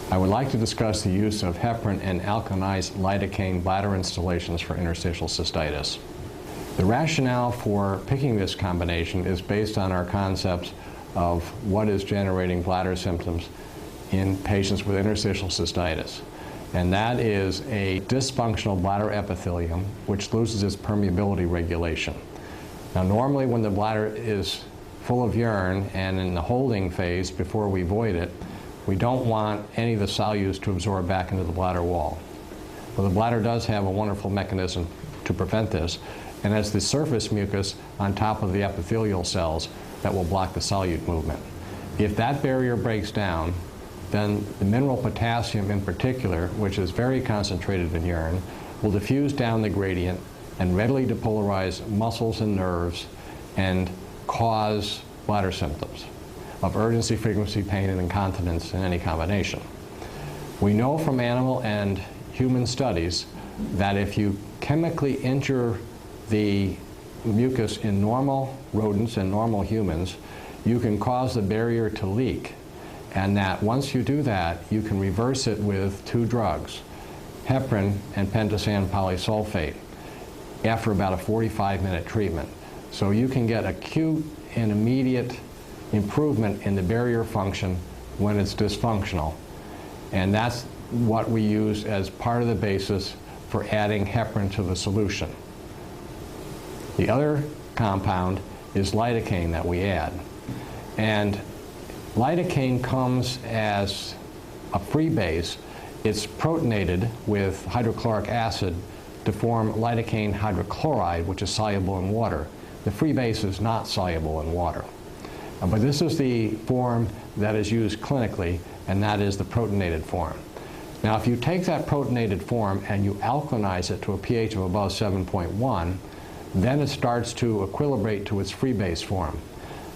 I would like to discuss the use of heparin and alkalized lidocaine bladder installations for interstitial cystitis. The rationale for picking this combination is based on our concepts of what is generating bladder symptoms in patients with interstitial cystitis. And that is a dysfunctional bladder epithelium which loses its permeability regulation. Now normally when the bladder is full of urine and in the holding phase before we void it, we don't want any of the solutes to absorb back into the bladder wall. Well, the bladder does have a wonderful mechanism to prevent this, and it's the surface mucus on top of the epithelial cells that will block the solute movement. If that barrier breaks down, then the mineral potassium in particular, which is very concentrated in urine, will diffuse down the gradient and readily depolarize muscles and nerves and cause bladder symptoms of urgency, frequency, pain, and incontinence in any combination. We know from animal and human studies that if you chemically injure the mucus in normal rodents and normal humans, you can cause the barrier to leak, and that once you do that, you can reverse it with two drugs, heparin and pentosan polysulfate, after about a 45-minute treatment. So you can get acute and immediate improvement in the barrier function when it's dysfunctional. And that's what we use as part of the basis for adding heparin to the solution. The other compound is lidocaine that we add. And lidocaine comes as a free base. It's protonated with hydrochloric acid to form lidocaine hydrochloride, which is soluble in water. The free base is not soluble in water. But this is the form that is used clinically, and that is the protonated form. Now, if you take that protonated form and you alkalinize it to a pH of above 7.1, then it starts to equilibrate to its free base form.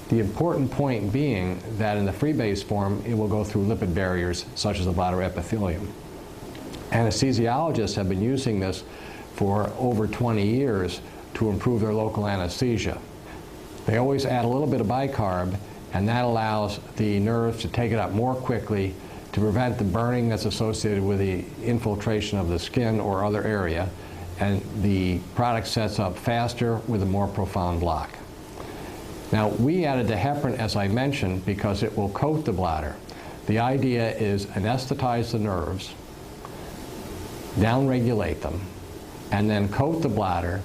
The important point being that in the free base form, it will go through lipid barriers such as the bladder epithelium. Anesthesiologists have been using this for over 20 years to improve their local anesthesia. They always add a little bit of bicarb, and that allows the nerves to take it up more quickly to prevent the burning that's associated with the infiltration of the skin or other area, and the product sets up faster with a more profound block. Now, we added the heparin, as I mentioned, because it will coat the bladder. The idea is anesthetize the nerves, downregulate them, and then coat the bladder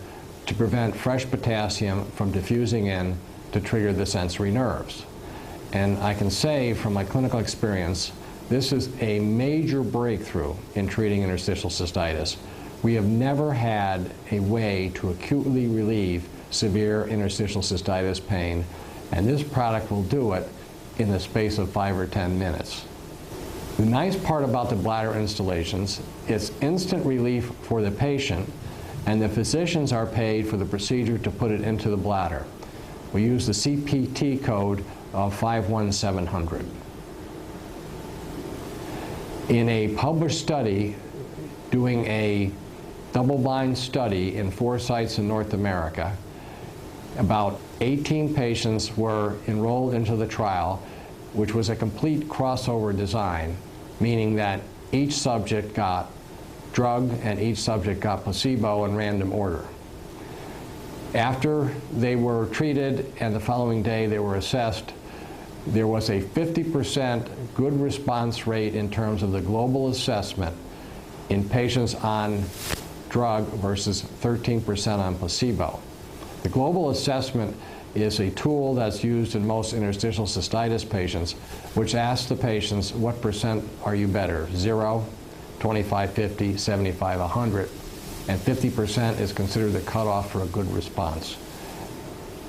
to prevent fresh potassium from diffusing in to trigger the sensory nerves. And I can say from my clinical experience, this is a major breakthrough in treating interstitial cystitis. We have never had a way to acutely relieve severe interstitial cystitis pain, and this product will do it in the space of 5 or 10 minutes. The nice part about the bladder installations, it's instant relief for the patient, and the physicians are paid for the procedure to put it into the bladder. We use the CPT code of 51700. In a published study, doing a double-blind study in 4 sites in North America, about 18 patients were enrolled into the trial, which was a complete crossover design, meaning that each subject got drug and each subject got placebo in random order. After they were treated and the following day they were assessed, there was a 50% good response rate in terms of the global assessment in patients on drug versus 13% on placebo. The global assessment is a tool that's used in most interstitial cystitis patients, which asks the patients, what percent are you better? 0, 25, 50, 75, 100, and 50% is considered the cutoff for a good response.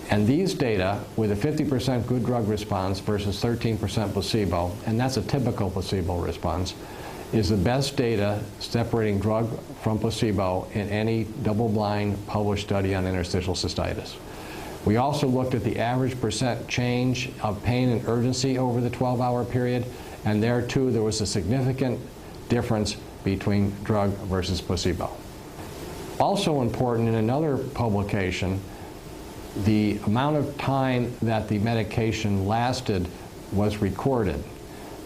And these data, with a 50% good drug response versus 13% placebo, and that's a typical placebo response, is the best data separating drug from placebo in any double-blind published study on interstitial cystitis. We also looked at the average percent change of pain and urgency over the 12-hour period, and there too there was a significant difference between drug versus placebo. Also important in another publication, the amount of time that the medication lasted was recorded.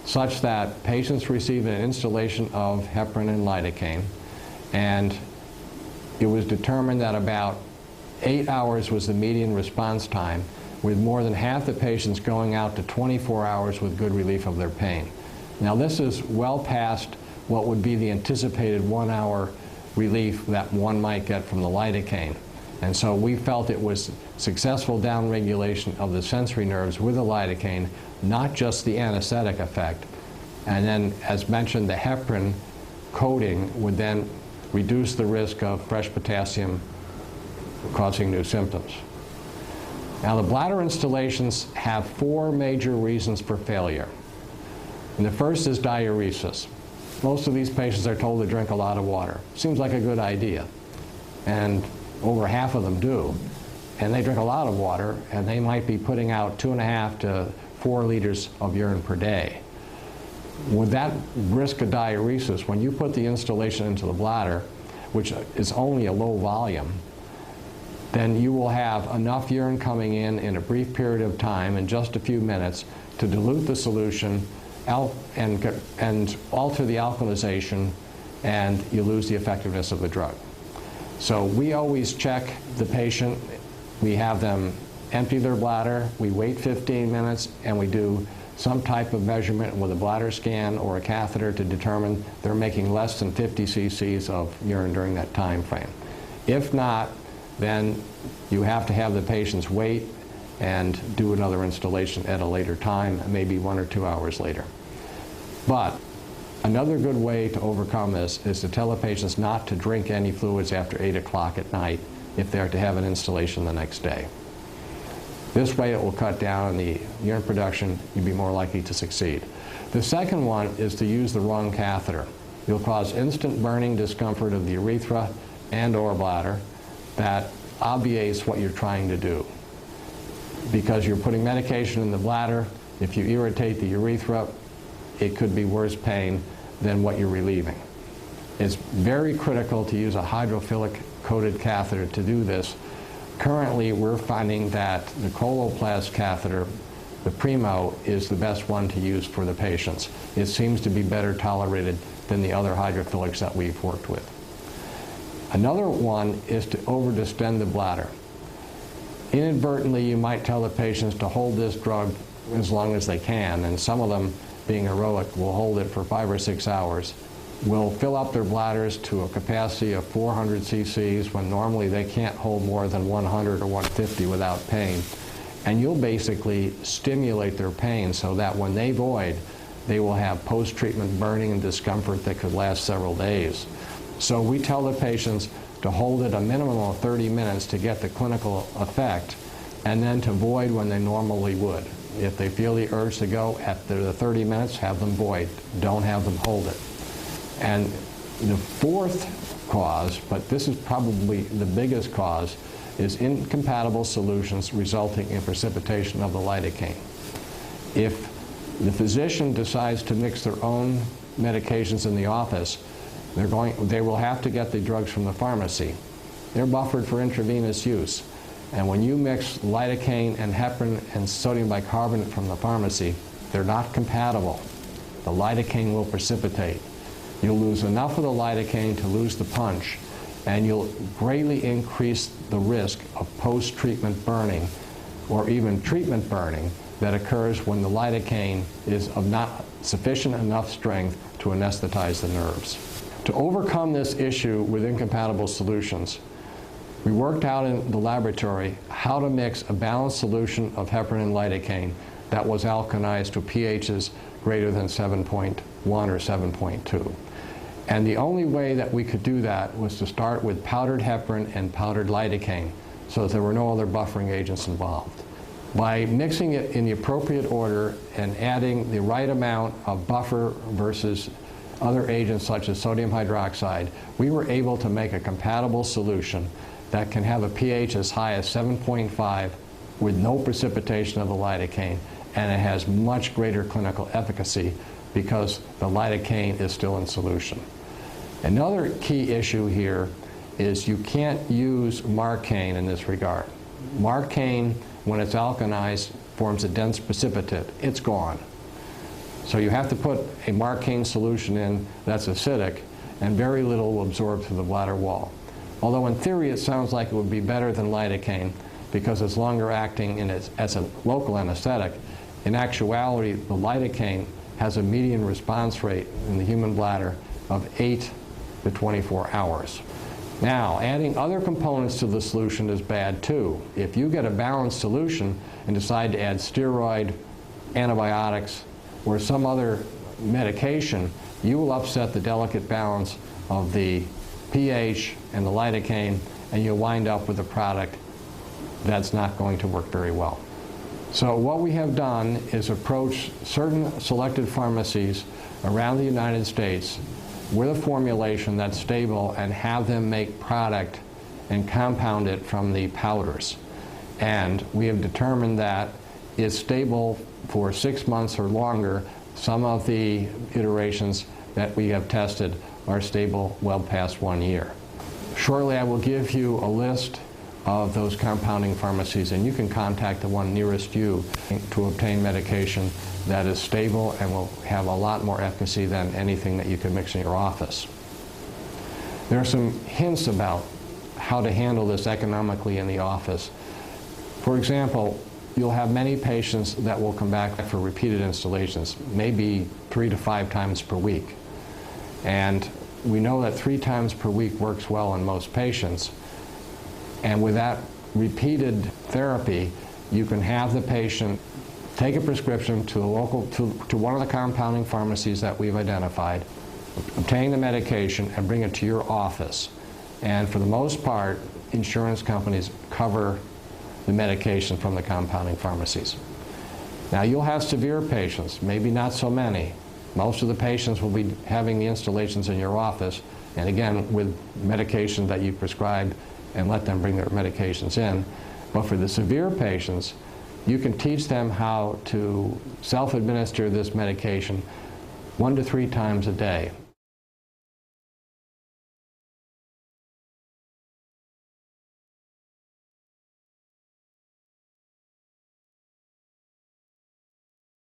such that patients receive an instillation of heparin and lidocaine, and it was determined that about 8 hours was the median response time, with more than half the patients going out to 24 hours with good relief of their pain. Now this is well past what would be the anticipated 1 hour relief that one might get from the lidocaine. And so we felt it was successful downregulation of the sensory nerves with the lidocaine, not just the anesthetic effect. And then, as mentioned, the heparin coating would then reduce the risk of fresh potassium causing new symptoms. Now, the bladder instillations have 4 major reasons for failure. And the first is diuresis. Most of these patients are told to drink a lot of water. Seems like a good idea. And over half of them do. And they drink a lot of water, and they might be putting out 2.5 to 4 liters of urine per day. With that risk of diuresis, when you put the instillation into the bladder, which is only a low volume, then you will have enough urine coming in a brief period of time, in just a few minutes, to dilute the solution and alter the alkalization, and you lose the effectiveness of the drug. So we always check the patient. We have them empty their bladder, we wait 15 minutes, and we do some type of measurement with a bladder scan or a catheter to determine they're making less than 50 cc's of urine during that time frame. If not, then you have to have the patients wait and do another instillation at a later time, maybe 1 or 2 hours later. But another good way to overcome this is to tell the patients not to drink any fluids after 8 o'clock at night if they're to have an instillation the next day. This way it will cut down on the urine production. You'll be more likely to succeed. The second one is to use the wrong catheter. You'll cause instant burning discomfort of the urethra and/or bladder that obviates what you're trying to do. Because you're putting medication in the bladder, if you irritate the urethra, it could be worse pain than what you're relieving. It's very critical to use a hydrophilic coated catheter to do this. Currently, we're finding that the Coloplast catheter, the Primo, is the best one to use for the patients. It seems to be better tolerated than the other hydrophilics that we've worked with. Another one is to over-distend the bladder. Inadvertently, you might tell the patients to hold this drug as long as they can, and some of them, being heroic, will hold it for 5 or 6 hours, will fill up their bladders to a capacity of 400 cc's when normally they can't hold more than 100 or 150 without pain. And you'll basically stimulate their pain so that when they void, they will have post-treatment burning and discomfort that could last several days. So we tell the patients to hold it a minimum of 30 minutes to get the clinical effect, and then to void when they normally would. If they feel the urge to go after the 30 minutes, have them void. Don't have them hold it. And the fourth cause, but this is probably the biggest cause, is incompatible solutions resulting in precipitation of the lidocaine. If the physician decides to mix their own medications in the office, they will have to get the drugs from the pharmacy. They're buffered for intravenous use. And when you mix lidocaine and heparin and sodium bicarbonate from the pharmacy, they're not compatible. The lidocaine will precipitate. You'll lose enough of the lidocaine to lose the punch, and you'll greatly increase the risk of post-treatment burning or even treatment burning that occurs when the lidocaine is of not sufficient enough strength to anesthetize the nerves. To overcome this issue with incompatible solutions, we worked out in the laboratory how to mix a balanced solution of heparin and lidocaine that was alkalized to pHs greater than 7.1 or 7.2. And the only way that we could do that was to start with powdered heparin and powdered lidocaine, so that there were no other buffering agents involved. By mixing it in the appropriate order and adding the right amount of buffer versus other agents such as sodium hydroxide, we were able to make a compatible solution that can have a pH as high as 7.5 with no precipitation of the lidocaine, and it has much greater clinical efficacy because the lidocaine is still in solution. Another key issue here is you can't use Marcaine in this regard. Marcaine, when it's alkalized, forms a dense precipitate. It's gone. So you have to put a marcaine solution in that's acidic, and very little will absorb through the bladder wall. Although in theory it sounds like it would be better than lidocaine because it's longer acting as a local anesthetic, in actuality the lidocaine has a median response rate in the human bladder of 8 to 24 hours. Now, adding other components to the solution is bad too. If you get a balanced solution and decide to add steroid, antibiotics, or some other medication, you will upset the delicate balance of the pH and the lidocaine, and you'll wind up with a product that's not going to work very well. So what we have done is approach certain selected pharmacies around the United States with a formulation that's stable and have them make product and compound it from the powders. And we have determined that it's stable for 6 months or longer. Some of the iterations that we have tested are stable well past 1 year. Shortly I will give you a list of those compounding pharmacies, and you can contact the one nearest you to obtain medication that is stable and will have a lot more efficacy than anything that you can mix in your office. There are some hints about how to handle this economically in the office. For example, you'll have many patients that will come back for repeated installations, maybe 3 to 5 times per week. And we know that 3 times per week works well in most patients. And with that repeated therapy, you can have the patient take a prescription to one of the compounding pharmacies that we've identified, obtain the medication, and bring it to your office. And for the most part, insurance companies cover the medication from the compounding pharmacies. Now, you'll have severe patients, maybe not so many. Most of the patients will be having the installations in your office, and again, with medication that you prescribed, and let them bring their medications in. But for the severe patients, you can teach them how to self-administer this medication 1 to 3 times a day.